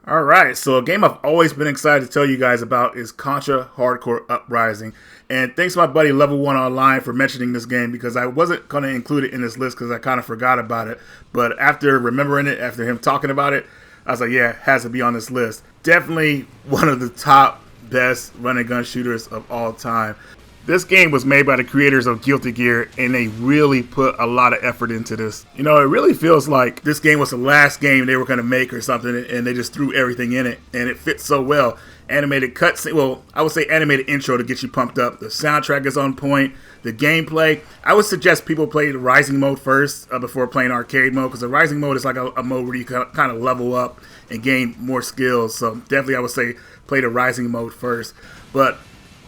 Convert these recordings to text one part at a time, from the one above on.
All right, so a game I've always been excited to tell you guys about is Contra Hardcore Uprising. And thanks to my buddy Level 1 Online for mentioning this game, because I wasn't going to include it in this list because I kind of forgot about it. But after remembering it, after him talking about it, I was like, yeah, it has to be on this list. Definitely one of the top best run and gun shooters of all time. This game was made by the creators of Guilty Gear, and they really put a lot of effort into this. You know, it really feels like this game was the last game they were going to make or something, and they just threw everything in it, and it fits so well. Animated cutscene, well, I would say animated intro to get you pumped up. The soundtrack is on point. The gameplay, I would suggest people play the Rising mode first before playing arcade mode, because the Rising mode is like a mode where you kind of level up and gain more skills. So definitely I would say play the Rising mode first. But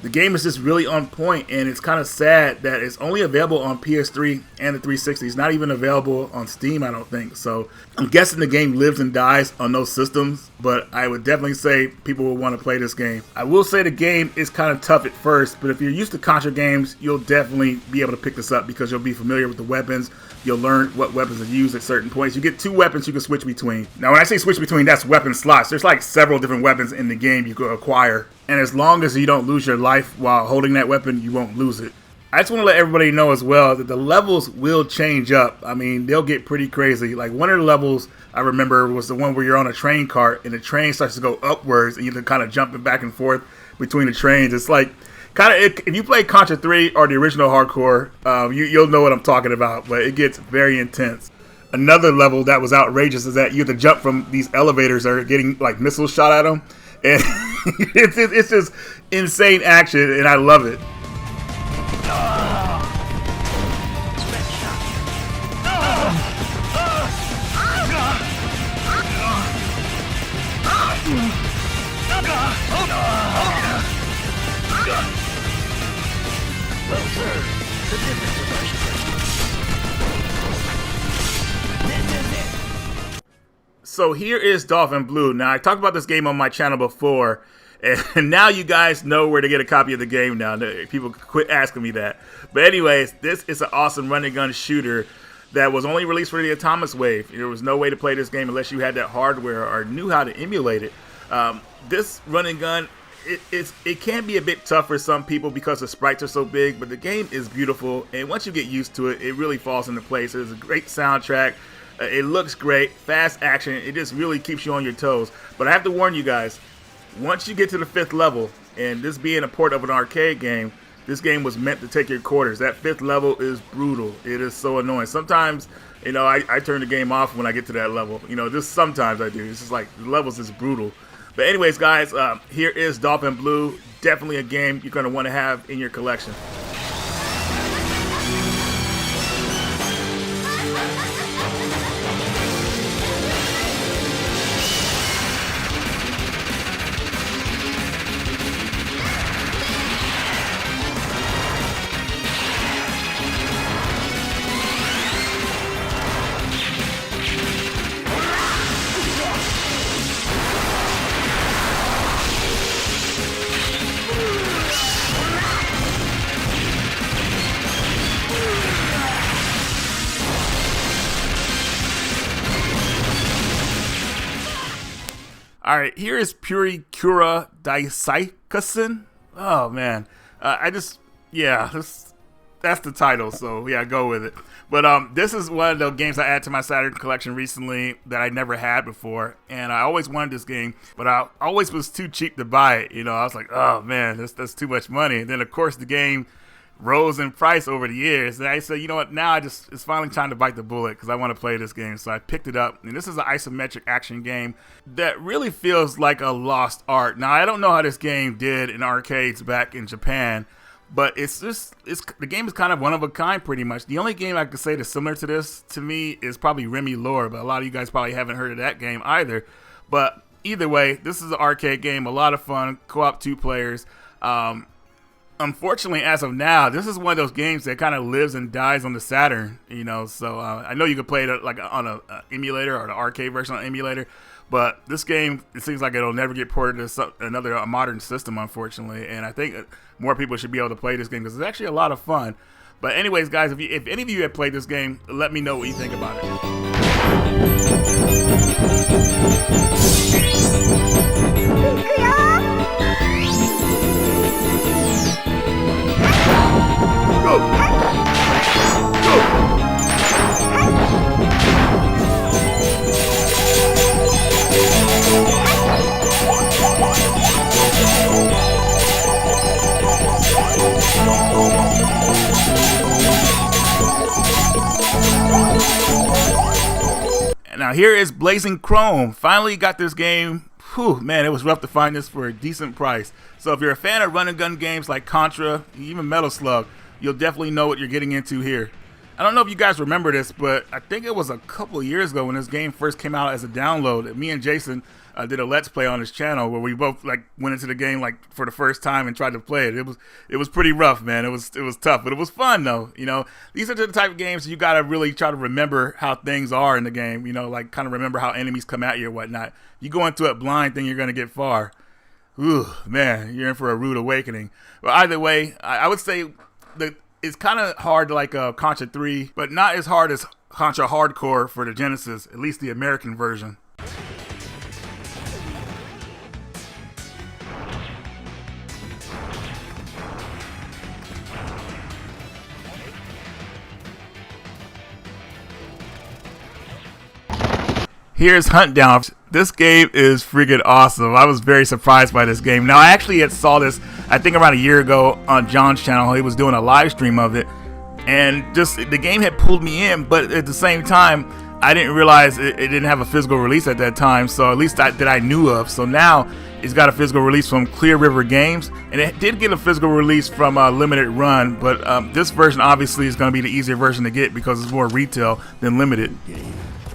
the game is just really on point, and it's kind of sad that it's only available on PS3 and the 360. It's not even available on Steam, I don't think. So I'm guessing the game lives and dies on those systems, but I would definitely say people will want to play this game. I will say the game is kind of tough at first, but if you're used to Contra games, you'll definitely be able to pick this up because you'll be familiar with the weapons. You'll learn what weapons are used at certain points. You get 2 weapons you can switch between. Now, when I say switch between, that's weapon slots. There's like several different weapons in the game you could acquire. And as long as you don't lose your life while holding that weapon, you won't lose it. I just want to let everybody know as well that the levels will change up. I mean, they'll get pretty crazy. Like one of the levels I remember was the one where you're on a train cart and the train starts to go upwards and you're kind of jumping back and forth between the trains. It's like, if you play Contra 3 or the original Hardcore, you'll know what I'm talking about, but it gets very intense. Another level that was outrageous is that you have to jump from these elevators that are getting like missiles shot at them, and it's just insane action, and I love it. So here is Dolphin Blue. Now, I talked about this game on my channel before, and now you guys know where to get a copy of the game now. People quit asking me that. But anyways, this is an awesome run and gun shooter that was only released for the Atomic Wave. There was no way to play this game unless you had that hardware or knew how to emulate it. This run and gun, it can be a bit tough for some people because the sprites are so big, but the game is beautiful, and once you get used to it, it really falls into place. It's a great soundtrack. It looks great, fast action. It just really keeps you on your toes. But I have to warn you guys, once you get to the 5th level, and this being a port of an arcade game, this game was meant to take your quarters. That 5th level is brutal. It is so annoying. Sometimes, you know, I turn the game off when I get to that level. You know, just sometimes I do. It's just like, the levels is brutal. But anyways, guys, here is Dolphin Blue. Definitely a game you're going to want to have in your collection. All right, here is Purikura Daisakusen. Oh, man. That's the title, so yeah, go with it. But this is one of the games I added to my Saturn collection recently that I never had before, and I always wanted this game, but I always was too cheap to buy it. You know, I was like, oh, man, that's too much money. And then, of course, the game rose in price over the years, and I said, you know what, now it's finally time to bite the bullet because I want to play this game. So I picked it up, and this is an isometric action game that really feels like a lost art. Now, I don't know how this game did in arcades back in Japan, but the game is kind of one of a kind pretty much. The only game I could say that's similar to this to me is probably Remy Lore, but a lot of you guys probably haven't heard of that game either. But either way, this is an arcade game, a lot of fun, co-op 2 players. Unfortunately, as of now, this is one of those games that kind of lives and dies on the Saturn, you know. So I know you can play it like on a emulator or the arcade version on an emulator, but this game, it seems like it'll never get ported to another modern system, unfortunately. And I think more people should be able to play this game because it's actually a lot of fun. But anyways, guys, if any of you have played this game, let me know what you think about it. here is Blazing Chrome. Finally got this game. Whew, man, it was rough to find this for a decent price. So if you're a fan of run and gun games like Contra, even Metal Slug, you'll definitely know what you're getting into here. I don't know if you guys remember this, but I think it was a couple of years ago when this game first came out as a download. Me and Jason did a Let's Play on his channel where we both like went into the game like for the first time and tried to play it. It was pretty rough, man. It was tough, but it was fun though. You know, these are the type of games you gotta really try to remember how things are in the game. You know, like kind of remember how enemies come at you or whatnot. You go into it blind, then you're gonna get far. Ooh, man, you're in for a rude awakening. But either way, I would say that it's kind of hard like Contra 3, but not as hard as Contra Hardcore for the Genesis, at least the American version. Here's Huntdown. This game is freaking awesome. I was very surprised by this game. Now, I actually had saw this, I think around a year ago on John's channel. He was doing a live stream of it. And just, the game had pulled me in, but at the same time, I didn't realize it didn't have a physical release at that time. So at least that I knew of. So now, it's got a physical release from Clear River Games. And it did get a physical release from Limited Run. But this version obviously is going to be the easier version to get because it's more retail than Limited.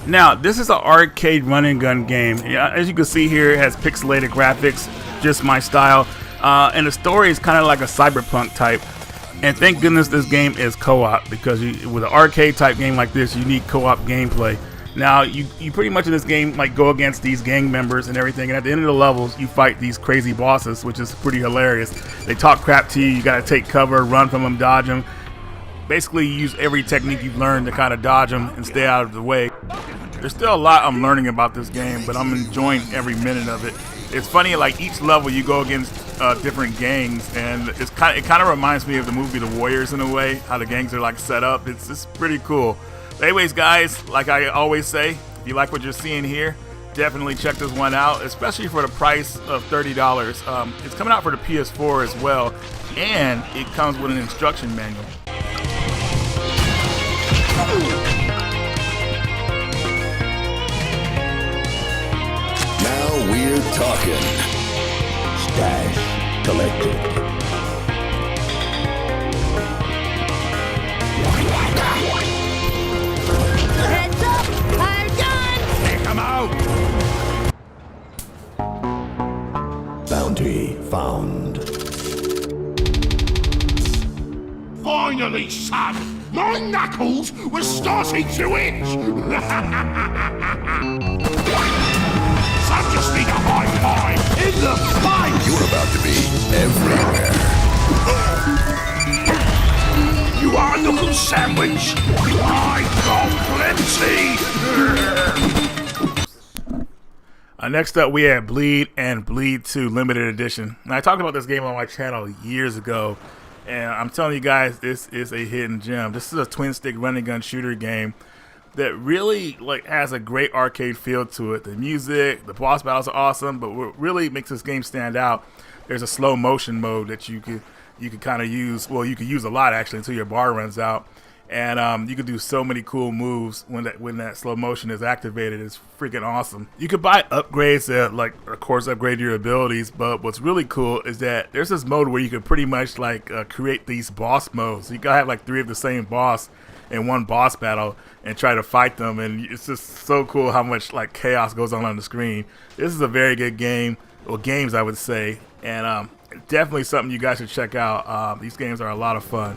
Now, this is an arcade run and gun game. As you can see here, it has pixelated graphics, just my style. And the story is kind of like a cyberpunk type. And thank goodness this game is co-op, because with an arcade type game like this, you need co-op gameplay. Now, you pretty much in this game like go against these gang members and everything. And at the end of the levels, you fight these crazy bosses, which is pretty hilarious. They talk crap to you. You got to take cover, run from them, dodge them. Basically, you use every technique you've learned to kind of dodge them and stay out of the way. There's still a lot I'm learning about this game, but I'm enjoying every minute of it. It's funny, like each level you go against different gangs, and it kind of reminds me of the movie The Warriors in a way, how the gangs are like set up. It's just pretty cool. But anyways, guys, like I always say, if you like what you're seeing here, definitely check this one out, especially for the price of $30. It's coming out for the PS4 as well, and it comes with an instruction manual. Now we're talking. Stash collected. Heads up! I'm done! Take 'em out! Bounty found. Finally, son! My knuckles were starting to itch! Some just need a high five in the face! You're about to be everywhere. You are a knuckle sandwich! I've got plenty! Next up, we have Bleed and Bleed 2 Limited Edition. Now, I talked about this game on my channel years ago, and I'm telling you guys, this is a hidden gem. This is a twin-stick run-and gun shooter game that really like has a great arcade feel to it. The music, the boss battles are awesome, but what really makes this game stand out, there's a slow motion mode that you could kind of use. Well, you could use a lot actually until your bar runs out, and you can do so many cool moves when that slow motion is activated. It's freaking awesome. You could buy upgrades that like of course upgrade your abilities, but what's really cool is that there's this mode where you can pretty much like create these boss modes. You gotta have like 3 of the same boss in one boss battle and try to fight them, and it's just so cool how much like chaos goes on the screen. This is a very good game, or games I would say, and definitely something you guys should check out. These games are a lot of fun.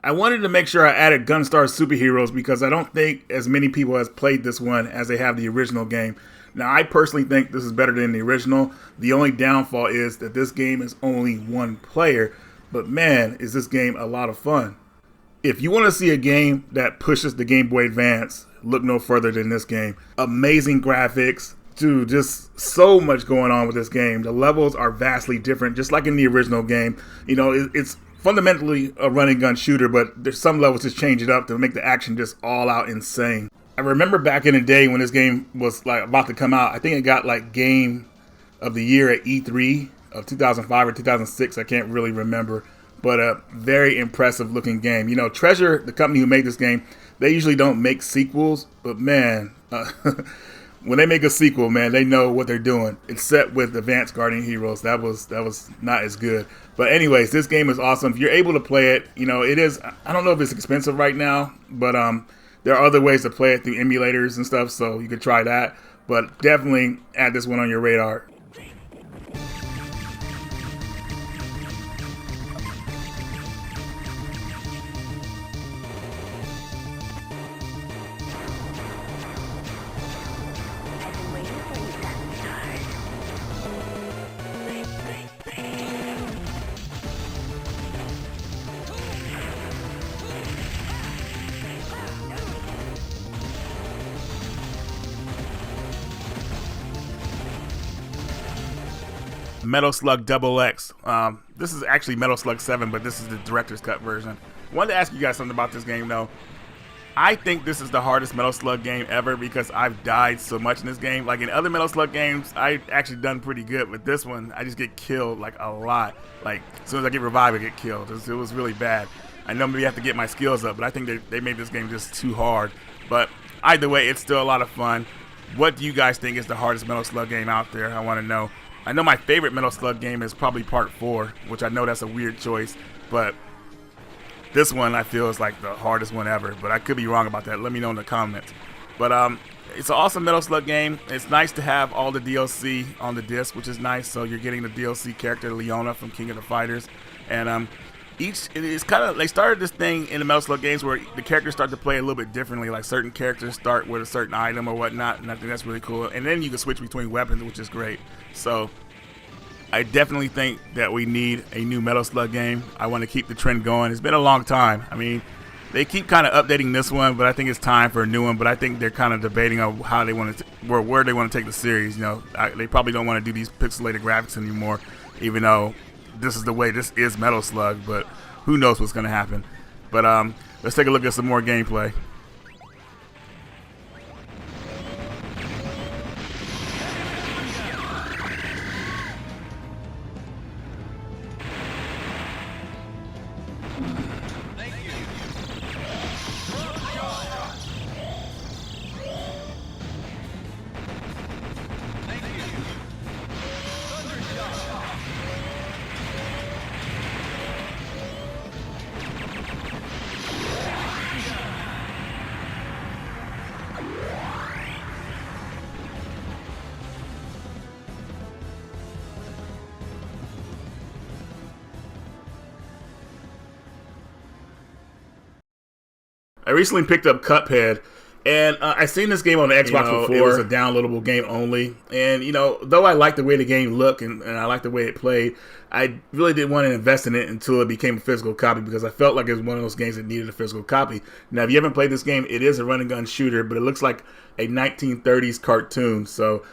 I wanted to make sure I added Gunstar superheroes because I don't think as many people has played this one as they have the original game. Now, I personally think this is better than the original. The only downfall is that this game is only one player, but man, is this game a lot of fun. If you want to see a game that pushes the Game Boy Advance, look no further than this game. Amazing graphics. Dude, just so much going on with this game. The levels are vastly different, just like in the original game. You know, it's fundamentally a running gun shooter, but there's some levels just change it up to make the action just all out insane. I remember back in the day when this game was like about to come out, I think it got like Game of the Year at E3 of 2005 or 2006. I can't really remember, but a very impressive looking game. You know, Treasure, the company who made this game, they usually don't make sequels, but man, when they make a sequel, man, they know what they're doing. It's set with Advanced Guardian Heroes. That was not as good. But anyways, this game is awesome. If you're able to play it, you know, it is, I don't know if it's expensive right now, but there are other ways to play it through emulators and stuff, so you could try that. But definitely add this one on your radar. Metal Slug XX. This is actually Metal Slug 7, but this is the director's cut version. I wanted to ask you guys something about this game, though. I think this is the hardest Metal Slug game ever because I've died so much in this game. Like in other Metal Slug games, I've actually done pretty good. With this one, I just get killed like a lot. Like as soon as I get revived, I get killed. It was really bad. I know maybe I have to get my skills up, but I think they made this game just too hard. But either way, it's still a lot of fun. What do you guys think is the hardest Metal Slug game out there? I want to know. I know my favorite Metal Slug game is probably Part 4, which I know that's a weird choice, but this one I feel is like the hardest one ever, but I could be wrong about that. Let me know in the comments. But it's an awesome Metal Slug game. It's nice to have all the DLC on the disc, which is nice. So you're getting the DLC character Leona from King of the Fighters, and it's kind of, they started this thing in the Metal Slug games where the characters start to play a little bit differently. Like certain characters start with a certain item or whatnot, and I think that's really cool. And then you can switch between weapons, which is great. So I definitely think that we need a new Metal Slug game. I want to keep the trend going. It's been a long time. I mean, they keep kind of updating this one, but I think it's time for a new one. But I think they're kind of debating on how they want to, where they want to take the series. You know, they probably don't want to do these pixelated graphics anymore, even though this is the way this is Metal Slug. But who knows what's going to happen. But let's take a look at some more gameplay. I recently picked up Cuphead, and I seen this game on the Xbox before. It was a downloadable game only, and you know, though I liked the way the game looked and I liked the way it played, I really didn't want to invest in it until it became a physical copy because I felt like it was one of those games that needed a physical copy. Now, if you haven't played this game, it is a run and gun shooter, but it looks like a 1930s cartoon. So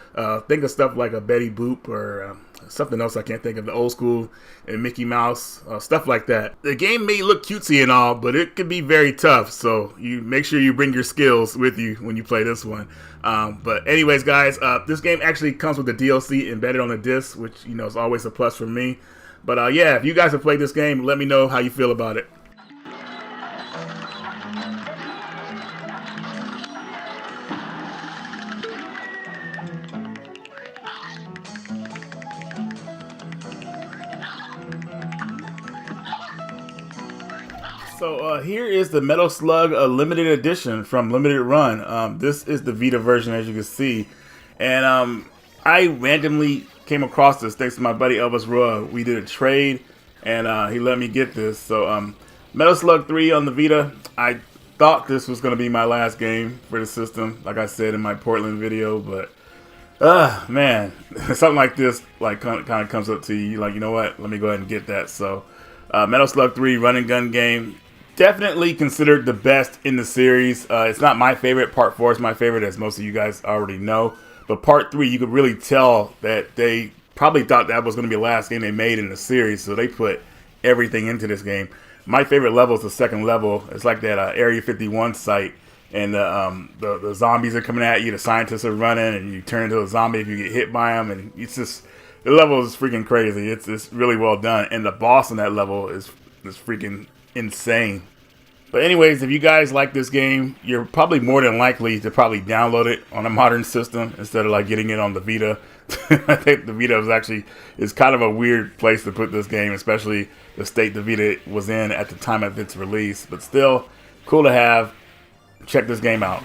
think of stuff like a Betty Boop or something else I can't think of, the old school and Mickey Mouse, stuff like that. The game may look cutesy and all, but it can be very tough, so you make sure you bring your skills with you when you play this one. But anyways, guys, this game actually comes with the DLC embedded on the disc, which, you know, is always a plus for me. But yeah, if you guys have played this game, let me know how you feel about it. So here is the Metal Slug limited edition from Limited Run. This is the Vita version, as you can see. And I randomly came across this thanks to my buddy Elvis Roy. We did a trade, and he let me get this. So Metal Slug 3 on the Vita. I thought this was going to be my last game for the system, like I said in my Portland video, but man, something like this like kind of comes up to you, like, you know what, let me go ahead and get that. So Metal Slug 3 run and gun game, definitely considered the best in the series. It's not my favorite. Part 4 is my favorite, as most of you guys already know, but Part 3, you could really tell that they probably thought that was going to be the last game they made in the series, so they put everything into this game. My favorite level is the second level. It's like that Area 51 site, and the zombies are coming at you, the scientists are running, and you turn into a zombie if you get hit by them, and it's just, the level is freaking crazy. It's really well done, and the boss in that level is freaking insane. But anyways, if you guys like this game, you're probably more than likely to probably download it on a modern system instead of like getting it on the Vita. I think the Vita is kind of a weird place to put this game, especially the state the Vita was in at the time of its release. But still, cool to have. Check this game out.